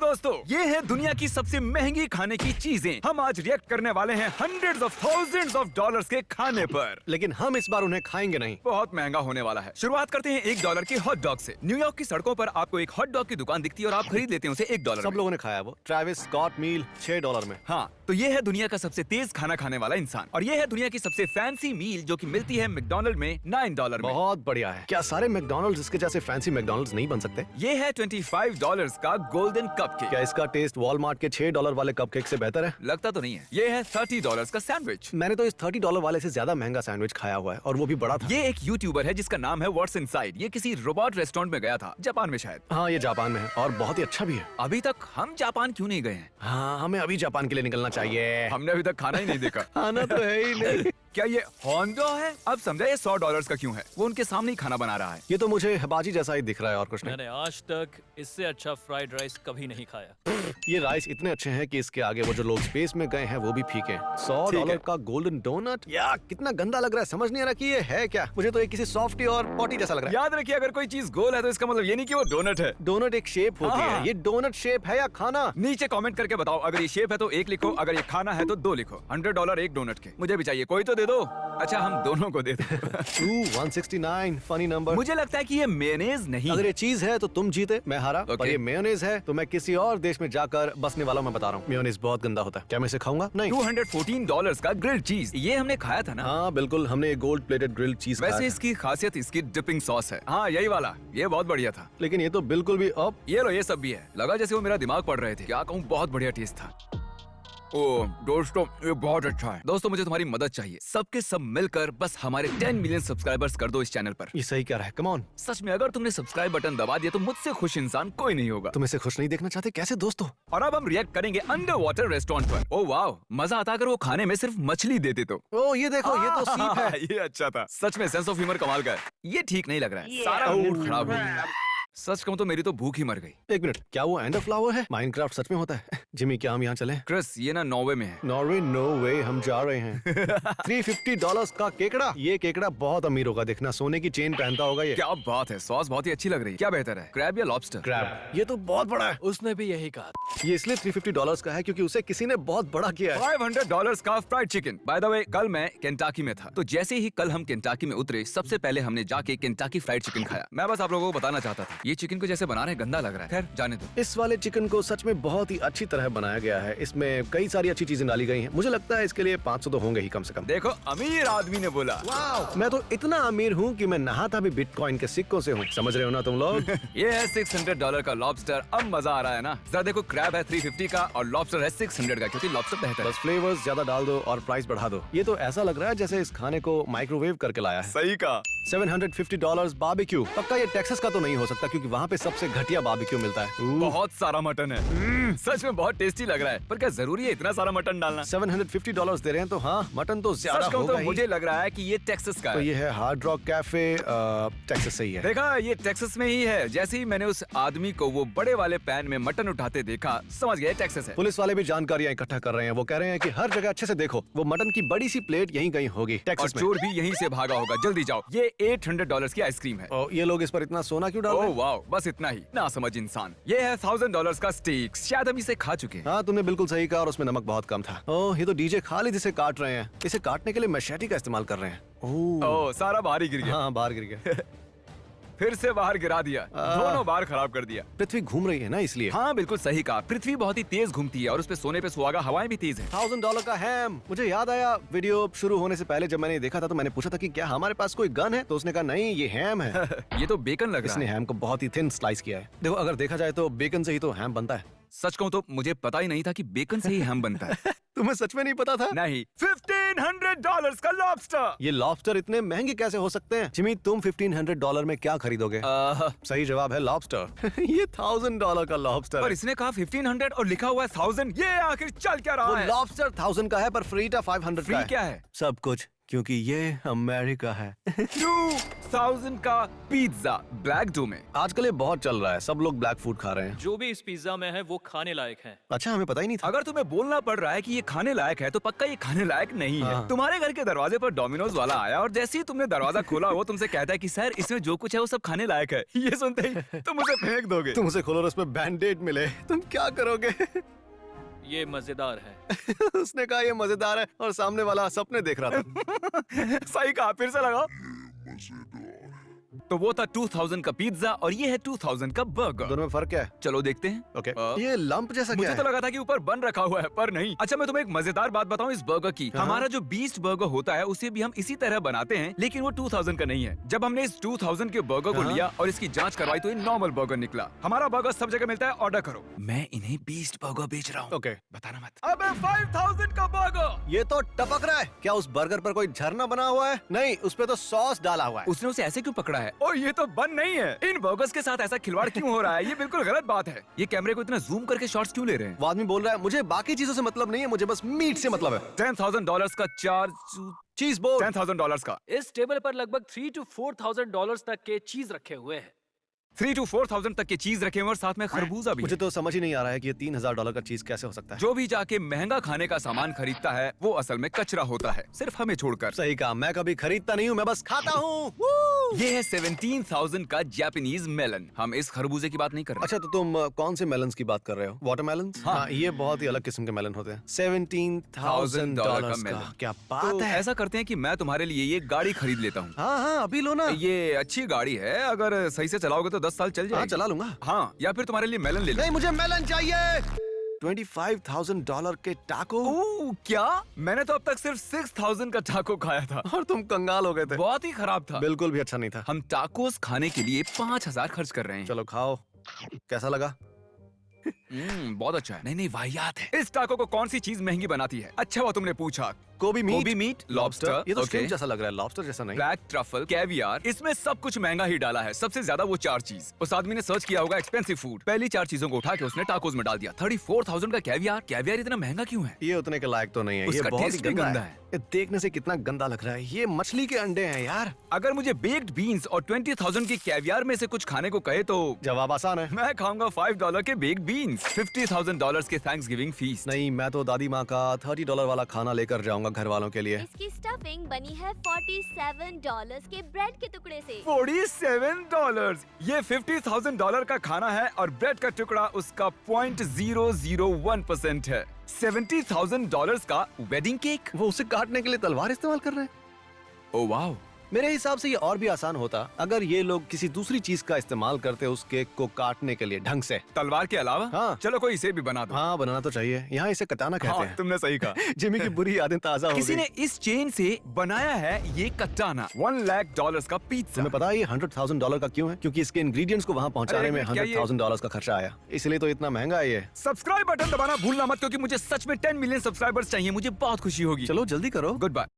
दोस्तों, ये है दुनिया की सबसे महंगी खाने की चीजें। हम आज रिएक्ट करने वाले हैं hundreds of thousands of dollars के खाने पर, लेकिन हम इस बार उन्हें खाएंगे नहीं। बहुत महंगा होने वाला है। शुरुआत करते हैं $1 के हॉट डॉग से। न्यूयॉर्क की सड़कों पर आपको एक हॉट डॉग की दुकान दिखती है और आप खरीद लेते हैं उसे $1 सब में। लोगों ने खाया वो ट्रेविस स्कॉट मील $6 में। हाँ, तो ये है दुनिया का सबसे तेज खाना खाने वाला इंसान और ये है दुनिया की सबसे फैंसी मील जो कि मिलती है मैकडॉनल्ड में $9 में। बहुत बढ़िया है। क्या सारे मैकडॉनल्ड्स इसके जैसे फैंसी मैकडॉनल्ड्स नहीं बन सकते? ये है $25 का गोल्डन कपकेक। क्या इसका टेस्ट वॉलमार्ट के $6 वाले कपकेक से बेहतर है? लगता तो नहीं है। ये है $30 का सैंडविच। मैंने तो इस $30 वाले से ज्यादा महंगा सैंडविच खाया हुआ है और वो भी बड़ा था। ये एक यूट्यूबर है जिसका नाम है व्हाट्स इनसाइड। ये किसी रोबोट रेस्टोरेंट में गया था, जापान में शायद। हाँ, ये जापान में है और बहुत ही अच्छा भी है। अभी तक हम जापान क्यों नहीं गए हैं? हाँ, हमें अभी जापान के लिए निकलना चाहिए। हमने अभी तक खाना ही नहीं देखा। खाना तो है ही नहीं। क्या ये होंडो है? अब समझा ये $100 का क्यों है। वो उनके सामने ही खाना बना रहा है। ये तो मुझे हिबाची जैसा ही दिख रहा है और कुछ नहीं। मैंने आज तक इससे अच्छा फ्राइड राइस कभी नहीं खाया। ये राइस इतने अच्छे हैं कि इसके आगे वो जो लोग स्पेस में गए हैं वो भी फीके हैं। $100 का गोल्डन डोनट, या कितना गंदा लग रहा है। समझ नहीं आ रहा कि ये है क्या। मुझे तो ये किसी सॉफ्टी और पॉटी जैसा लग रहा है। याद रखिए, अगर कोई चीज गोल है तो इसका मतलब ये नहीं कि वो डोनट है। डोनट एक शेप होती हाँ। है। ये डोनट शेप है या खाना? नीचे कमेंट करके बताओ, अगर ये शेप है तो 1 लिखो, अगर ये खाना है तो 2 लिखो। $100 एक डोनट के। मुझे भी चाहिए, कोई तो दे दो। अच्छा, हम दोनों को दे दो। 169 फनी नंबर। मुझे लगता है कि ये मेयोनेज नहीं अगर है। ये चीज है तो तुम जीते, मैं हारा। Okay. पर ये मेयोनेज है तो मैं किसी और देश में जाकर बसने वाला हूं, मैं बता रहा हूँ। मेयोनेज बहुत गंदा होता है। क्या मैं इसे खाऊंगा? नहीं। $214 का ग्रिल्ड चीज, ये हमने खाया था ना। हाँ बिल्कुल, हमने गोल्ड प्लेटेड ग्रिल्ड चीज खाया वैसे था। इसकी खासियत इसकी डिपिंग सॉस है। हाँ, यही वाला, ये बहुत बढ़िया था। लेकिन ये तो बिल्कुल भी अब ये लो, ये सब भी है। लगा जैसे वो मेरा दिमाग पढ़ रहे थे। क्या कहूँ, बहुत बढ़िया टेस्ट था। ओ दोस्तों, ये बहुत अच्छा है। दोस्तों, मुझे तुम्हारी मदद चाहिए। सबके सब मिलकर बस हमारे 10 मिलियन सब्सक्राइबर्स कर दो इस चैनल पर। ये सही क्या रहा है? Come on. सच में, अगर तुमने सब्सक्राइब बटन दबा दिया तो मुझसे खुश इंसान कोई नहीं होगा। तुम इसे खुश नहीं देखना चाहते? कैसे दोस्तों? और अब हम रिएक्ट करेंगे अंडर वाटर रेस्टोरेंट पर। ओ वाह, मजा आता अगर वो खाने में सिर्फ मछली देते तो। ओ ये देखो, ये तो सीप है। ये अच्छा था। सच में सेंस ऑफ ह्यूमर कमाल का है। ये ठीक नहीं लग रहा है। सारा मूड खराब हो गया। सच कहूं तो मेरी तो भूख ही मर गई। एक मिनट, क्या वो एंडर फ्लावर है? माइनक्राफ्ट सच में होता है? जिमी, क्या हम यहाँ चले? क्रिस, ये ना नॉर्वे में है। नॉर्वे? नो वे, हम जा रहे हैं। $350 का केकड़ा। ये केकड़ा बहुत अमीर होगा, देखना सोने की चेन पहनता होगा ये। क्या बात है, सॉस बहुत ही अच्छी लग रही है। क्या बेहतर है, क्रैब या लॉबस्टर? क्रैब। ये तो बहुत बड़ा है। उसने भी यही कहा। ये इसलिए $350 का है क्योंकि उसे किसी ने बहुत बड़ा किया है। $500 का fried chicken. By the way, कल मैं केंटाकी में था, तो जैसे ही कल हम केंटाकी में उतरे, सबसे पहले हमने जाके केंटाकी फ्राइड चिकन खाया। मैं बस आप लोगों को बताना चाहता था, ये चिकन को जैसे बना रहे गंदा लग रहा है। खैर, जाने दो। इस वाले चिकन को सच में बहुत ही अच्छी तरह बनाया गया है। इसमें कई सारी अच्छी चीजें डाली गई हैं। मुझे लगता है इसके लिए 500 तो होंगे ही कम से कम। देखो, अमीर आदमी ने बोला। मैं तो इतना अमीर हूँ कि मैं नहाता भी बिटकॉइन के सिक्कों से हूँ। समझ रहे हो ना तुम लोग? ये है $600 का लॉबस्टर। अब मजा आ रहा है ना? जरा देखो, क्रैब है 350 का और लॉबस्टर है 600 का, क्योंकि लॉबस्टर बेहतर है। बस फ्लेवर्स ज्यादा डाल दो और प्राइस बढ़ा दो। ये तो ऐसा लग रहा है जैसे इस खाने को माइक्रोवेव करके लाया है। सही का। $750 बारबेक्यू। पक्का ये टेक्सास का तो नहीं हो सकता क्योंकि वहाँ पे सबसे घटिया बारबेक्यू मिलता है। बहुत सारा मटन है। सच में बहुत टेस्टी लग रहा है, पर क्या जरूरी है इतना सारा मटन डालना? $750 दे रहे हैं तो हाँ, मटन तो ज्यादा सच कहूं होगा तो ही। मुझे लग रहा है कि ये टेक्सास का तो है। ये है हार्ड रॉक कैफे, टेक्सास से ही है। देखा, ये टेक्सास में ही है। जैसे ही मैंने उस आदमी को वो बड़े वाले पैन में मटन उठाते देखा, समझ गया टेक्सास है। पुलिस वाले भी जानकारियां इकट्ठा कर रहे हैं। वो कह रहे हैं कि हर जगह अच्छे से देखो, वो मटन की बड़ी सी प्लेट यहीं कहीं होगी और टेक्सास में। चोर भी यहीं से भागा होगा। जल्दी जाओ, ये $800 की आइसक्रीम है। ये लोग इस पर इतना सोना क्यों डाल रहे ओह हैं? वाह, बस इतना ही। ना समझ इंसान। ये है $1000 का स्टेक। शायद हम इसे खा चुके हैं। हाँ, तुमने बिल्कुल सही कहा और उसमें नमक बहुत कम था। ओह, ये तो डीजे खालिद इसे काट रहे हैं। इसे काटने के लिए मैशेटी का इस्तेमाल कर रहे हैं। ओह, सारा बाहर ही गिर गया। हाँ, बाहर गिर गया। फिर से बाहर गिरा दिया। दोनों बार खराब कर दिया। पृथ्वी घूम रही है ना, इसलिए। हाँ, बिल्कुल सही कहा। पृथ्वी बहुत ही तेज घूमती है और उस पे सोने पे सुहागा हवाएं भी तेज है। $1000 का हैम। मुझे याद आया, वीडियो शुरू होने से पहले जब मैंने देखा था तो मैंने पूछा था कि क्या हमारे पास कोई गन है, तो उसने कहा नहीं, ये हैम है। ये तो बेकन लग रहा इसने है। हैम को बहुत ही थिन स्लाइस किया है। देखो, अगर देखा जाए तो बेकन से ही तो हैम बनता है। सच कहूं तो मुझे पता ही नहीं था कि बेकन से ही हैम बनता है। तुम्हें सच में नहीं पता था? नहीं। $1500 का लॉबस्टर। ये लॉबस्टर इतने महंगे कैसे हो सकते हैं? जिमी, तुम $1500 में क्या खरीदोगे? सही जवाब है लॉबस्टर। ये $1000 का लॉबस्टर। और इसने कहा 1500 और लिखा हुआ है 1000। ये आखिर चल क्या वो रहा है? लॉबस्टर 1000 का है पर फ्रीटा 500 फ्री का है। क्या है? सब कुछ क्योंकि ये अमेरिका है। 2000 का पिज्जा ब्लैक डो में। आजकल ये बहुत चल रहा है, सब लोग ब्लैक फूड खा रहे हैं। जो भी इस पिज्जा में है वो खाने लायक है। अच्छा, हमें पता ही नहीं था। अगर तुम्हें बोलना पड़ रहा है कि ये खाने लायक है तो पक्का ये खाने लायक नहीं है। हाँ। तुम्हारे घर के दरवाजे पर डोमिनोज वाला आया और जैसे ही तुमने दरवाजा खोला वो तुमसे कहता है कि सर इसमें जो कुछ है वो सब खाने लायक है। ये सुनते ही तुम उसे फेंक दोगे। तुम उसे खोलो और उसमें बैंडेड मिले, तुम क्या करोगे? ये मजेदार है। उसने कहा ये मजेदार है और सामने वाला सपने देख रहा था। सही कहा, फिर से लगाओ। तो वो था 2000 का पिज्जा और ये है 2000 का बर्गर। दोनों में फर्क क्या है? चलो देखते हैं। ओके, ये लंप जैसा क्या मुझे है? तो लगा था कि ऊपर बन रखा हुआ है पर नहीं। अच्छा मैं तुम्हें एक मजेदार बात बताऊं इस बर्गर की। हाँ। हमारा जो बीस्ट बर्गर होता है उसे भी हम इसी तरह बनाते हैं लेकिन वो 2000 का नहीं है। जब हमने इस 2000 के बर्गर को हाँ। लिया और इसकी जांच करवाई तो ये नॉर्मल बर्गर निकला। हमारा बर्गर सब जगह मिलता है, ऑर्डर करो। मैं इन्हें बीस्ट बर्गर बेच रहा हूँ। ओके, बताना मत। अबे 5000 का बर्गर। ये तो टपक रहा है। क्या उस बर्गर पर कोई झरना बना हुआ है? नहीं, उस पे तो सॉस डाला हुआ है। उसने उसे ऐसे क्यों पकड़ा है? और ये तो बन नहीं है। इन बर्गर्स के साथ ऐसा खिलवाड़ क्यों हो रहा है? ये बिल्कुल गलत बात है। ये कैमरे को इतना जूम करके शॉट्स क्यों ले रहे हैं? वो आदमी बोल रहा है मुझे बाकी चीजों से मतलब नहीं है, मुझे बस मीट से मतलब है। $10,000 का चार्ज। चीज बोर्ड। $10,000 का। इस टेबल पर लगभग $3,000 to $4,000 तक के चीज रखे हुए हैं। 3,000 to 4,000 तक के चीज रखे हुए और साथ में खरबूजा भी मुझे है। तो समझ ही नहीं आ रहा है कि ये $3,000 का चीज कैसे हो सकता है। जो भी जाके महंगा खाने का सामान खरीदता है वो असल में कचरा होता है, सिर्फ हमें छोड़कर। सही कहा, मैं कभी खरीदता नहीं हूँ, मैं बस खाता हूँ। ये है 17,000 का जापानीज मेलन। हम इस खरबूजे की बात नहीं कर रहे। अच्छा, तो तुम कौन से मेलन्स की बात कर रहे हो? वाटरमेलन? हाँ। ये बहुत ही अलग किस्म के मेलन होते हैं। $17,000 का मेलन। क्या बात तो है। ऐसा करते हैं कि मैं तुम्हारे लिए ये गाड़ी खरीद लेता हूँ। हाँ हाँ, अभी लो ना। ये अच्छी गाड़ी है, अगर सही से चलाओगे तो 10 साल चल हाँ, जाएगी। चला लूंगा। हाँ, या फिर तुम्हारे लिए मेलन ले लो। नहीं, मुझे मेलन चाहिए। $25,000 के टाको। ओह, क्या? मैंने तो अब तक सिर्फ 6,000 का टाको खाया था और तुम कंगाल हो गए थे। बहुत ही खराब था। बिल्कुल भी अच्छा नहीं था। हम टाकोस खाने के लिए 5,000 खर्च कर रहे हैं। चलो खाओ, कैसा लगा? बहुत अच्छा है। नहीं नहीं, वाहियात है। इस टाको को कौन सी चीज महंगी बनाती है? अच्छा हुआ तुमने पूछा। कोबी मीट, लॉबस्टर, ये तो ओके, shrimp जैसा लग रहा है, लॉबस्टर जैसा नहीं। ब्लैक ट्रफल, कैवियार, इसमें सब कुछ महंगा ही डाला है। सबसे ज्यादा वो 4 चीज। उस आदमी ने सर्च किया होगा एक्सपेंसिव फूड, पहली 4 चीजों को उठा के उसने टाकोस में डाल दिया। 34,000 का कैवियार। कैवियार इतना महंगा क्यों है? ये उतने के लायक तो नहीं है, ये उसका बहुत ही taste भी गंदा गंदा है। है। ये देखने से कितना गंदा लग रहा है। ये मछली के अंडे हैं यार। अगर मुझे बेक्ड बीन्स और 20,000 के कैवियार में से कुछ खाने को कहे तो जवाब आसान है। मैं खाऊंगा $5 के बेक्ड बीन्स। $50,000 के थैंक्सगिविंग फीस्ट। नहीं, मैं तो दादी माँ का $30 वाला खाना लेकर जाऊंगा घर वालों के लिए। इसकी स्टफिंग बनी है $47 के ब्रेड के टुकड़े से। $47। ये $50,000 का खाना है और ब्रेड का टुकड़ा उसका 0.001% है। $70,000 का वेडिंग केक। वो उसे काटने के लिए तलवार इस्तेमाल कर रहे हैं। Oh wow. मेरे हिसाब से ये और भी आसान होता अगर ये लोग किसी दूसरी चीज का इस्तेमाल करते उस केक को काटने के लिए ढंग से। तलवार के अलावा? हाँ। चलो कोई इसे भी बना दो। हाँ, बनाना तो चाहिए। यहाँ इसे कटाना कहते हाँ, हैं। तुमने सही कहा। जिमी की बुरी यादें ताजा हो किसी गई। ने इस चेन से बनाया है ये कटाना। $1,00,000 का पिज्जा। तुम्हें पता है ये $100,000 का क्यों है? क्योंकि इसके इंग्रेडिएंट्स को वहाँ पहुँचाने अरे, में क्या ये- $100,000 का खर्चा आया, इसलिए तो इतना महंगा है ये। सब्सक्राइब बटन दबाना भूलना मत क्योंकि मुझे सच में 10 मिलियन सब्सक्राइबर्स चाहिए। मुझे बहुत खुशी होगी। चलो जल्दी करो। Good bye.